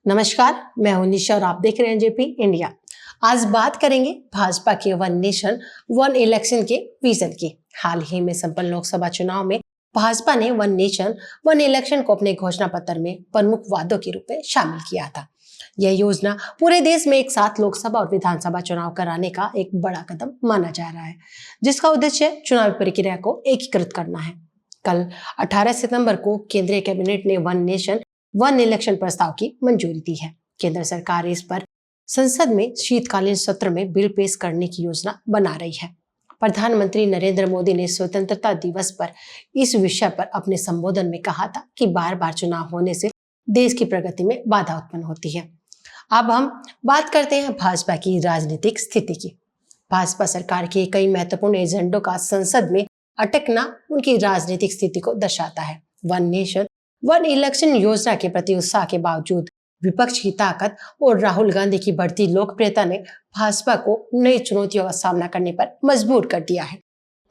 नमस्कार, मैं हूं निशा और आप देख रहे हैं जेपी इंडिया। आज बात करेंगे भाजपा के वन नेशन वन इलेक्शन के विजन की। हाल ही में संपन्न लोकसभा चुनाव में भाजपा ने वन नेशन वन इलेक्शन को अपने घोषणा पत्र में प्रमुख वादों के रूप में शामिल किया था। यह योजना पूरे देश में एक साथ लोकसभा और विधानसभा चुनाव कराने का एक बड़ा कदम माना जा रहा है, जिसका उद्देश्य चुनावी प्रक्रिया को एकीकृत करना है। कल 18 सितंबर को केंद्रीय कैबिनेट ने वन नेशन वन इलेक्शन प्रस्ताव की मंजूरी दी है। केंद्र सरकार इस पर संसद में शीतकालीन सत्र में बिल पेश करने की योजना बना रही है। प्रधानमंत्री नरेंद्र मोदी ने स्वतंत्रता दिवस पर इस विषय पर अपने संबोधन में कहा था कि बार बार चुनाव होने से देश की प्रगति में बाधा उत्पन्न होती है। अब हम बात करते हैं भाजपा की राजनीतिक स्थिति की। भाजपा सरकार के कई महत्वपूर्ण एजेंडों का संसद में अटकना उनकी राजनीतिक स्थिति को दर्शाता है। वन नेशन वन इलेक्शन योजना के प्रति उत्साह के बावजूद विपक्ष की ताकत और राहुल गांधी की बढ़ती लोकप्रियता ने भाजपा को नई चुनौतियों का सामना करने पर मजबूर कर दिया है।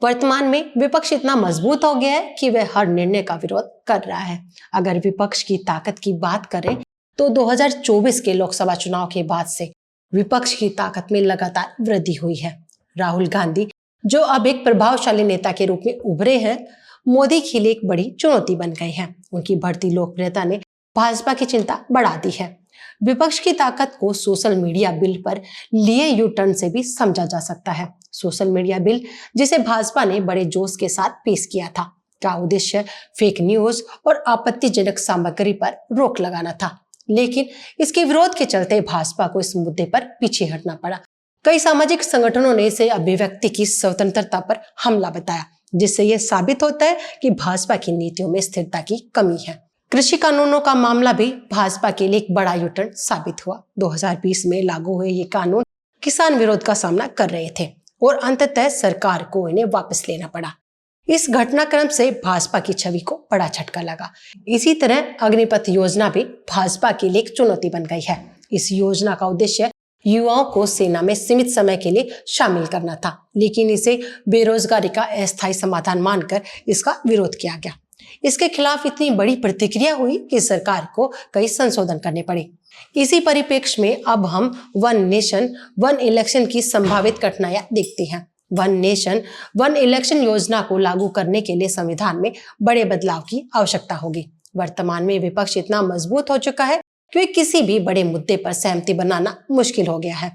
वर्तमान में विपक्ष इतना मजबूत हो गया है कि वह हर निर्णय का विरोध कर रहा है। अगर विपक्ष की ताकत की बात करें तो 2024 के लोकसभा चुनाव के बाद से विपक्ष की ताकत में लगातार वृद्धि हुई है। राहुल गांधी, जो अब एक प्रभावशाली नेता के रूप में उभरे हैं, मोदी के लिए एक बड़ी चुनौती बन गए हैं। उनकी बढ़ती लोकप्रियता ने भाजपा की चिंता बढ़ा दी है। विपक्ष की ताकत को सोशल मीडिया बिल पर लिए यू टर्न से भी समझा जा सकता है। सोशल मीडिया बिल, जिसे भाजपा ने बड़े जोश के साथ पेश किया था, का उद्देश्य फेक न्यूज और आपत्तिजनक सामग्री पर रोक लगाना था, लेकिन इसके विरोध के चलते भाजपा को इस मुद्दे पर पीछे हटना पड़ा। कई सामाजिक संगठनों ने इसे अभिव्यक्ति की स्वतंत्रता पर हमला बताया, जिससे यह साबित होता है कि भाजपा की नीतियों में स्थिरता की कमी है। कृषि कानूनों का मामला भी भाजपा के लिए एक बड़ा यूटर्न साबित हुआ। 2020 में लागू हुए ये कानून किसान विरोध का सामना कर रहे थे और अंततः सरकार को इन्हें वापस लेना पड़ा। इस घटनाक्रम से भाजपा की छवि को बड़ा झटका लगा। इसी तरह अग्निपथ योजना भी भाजपा के लिए एक चुनौती बन गई है। इस योजना का उद्देश्य युवाओं को सेना में सीमित समय के लिए शामिल करना था, लेकिन इसे बेरोजगारी का अस्थायी समाधान मानकर इसका विरोध किया गया। इसके खिलाफ इतनी बड़ी प्रतिक्रिया हुई कि सरकार को कई संशोधन करने पड़े। इसी परिप्रेक्ष्य में अब हम वन नेशन वन इलेक्शन की संभावित कठिनाइयां देखते हैं। वन नेशन वन इलेक्शन योजना को लागू करने के लिए संविधान में बड़े बदलाव की आवश्यकता होगी। वर्तमान में विपक्ष इतना मजबूत हो चुका है कि किसी भी बड़े मुद्दे पर सहमति बनाना मुश्किल हो गया है।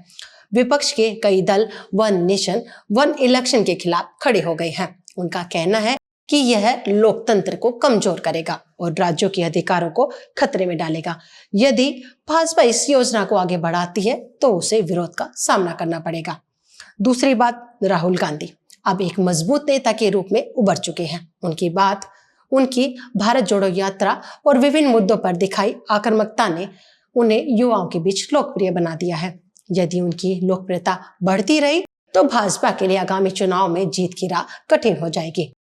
विपक्ष के कई दल वन नेशन वन इलेक्शन के खिलाफ खड़े हो गए हैं। उनका कहना है कि यह लोकतंत्र को कमजोर करेगा और राज्यों के अधिकारों को खतरे में डालेगा। यदि भाजपा इस योजना को आगे बढ़ाती है तो उसे विरोध का सामना करना पड़ेगा। दूसरी बात, राहुल गांधी अब एक मजबूत नेता के रूप में उभर चुके हैं। उनकी भारत जोड़ो यात्रा और विभिन्न मुद्दों पर दिखाई आक्रामकता ने उन्हें युवाओं के बीच लोकप्रिय बना दिया है। यदि उनकी लोकप्रियता बढ़ती रही तो भाजपा के लिए आगामी चुनाव में जीत की राह कठिन हो जाएगी।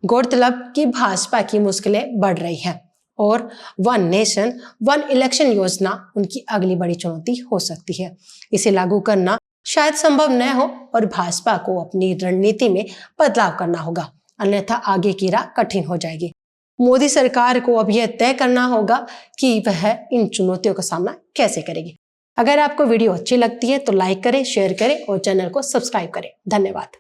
गौरतलब कि भाजपा की मुश्किलें बढ़ रही हैं और वन नेशन वन इलेक्शन योजना उनकी अगली बड़ी चुनौती हो सकती है। इसे लागू करना शायद संभव न हो और भाजपा को अपनी रणनीति में बदलाव करना होगा, अन्यथा आगे की राह कठिन हो जाएगी। मोदी सरकार को अब यह तय करना होगा कि वह इन चुनौतियों का सामना कैसे करेगी। अगर आपको वीडियो अच्छी लगती है तो लाइक करें, शेयर करें और चैनल को सब्सक्राइब करें। धन्यवाद।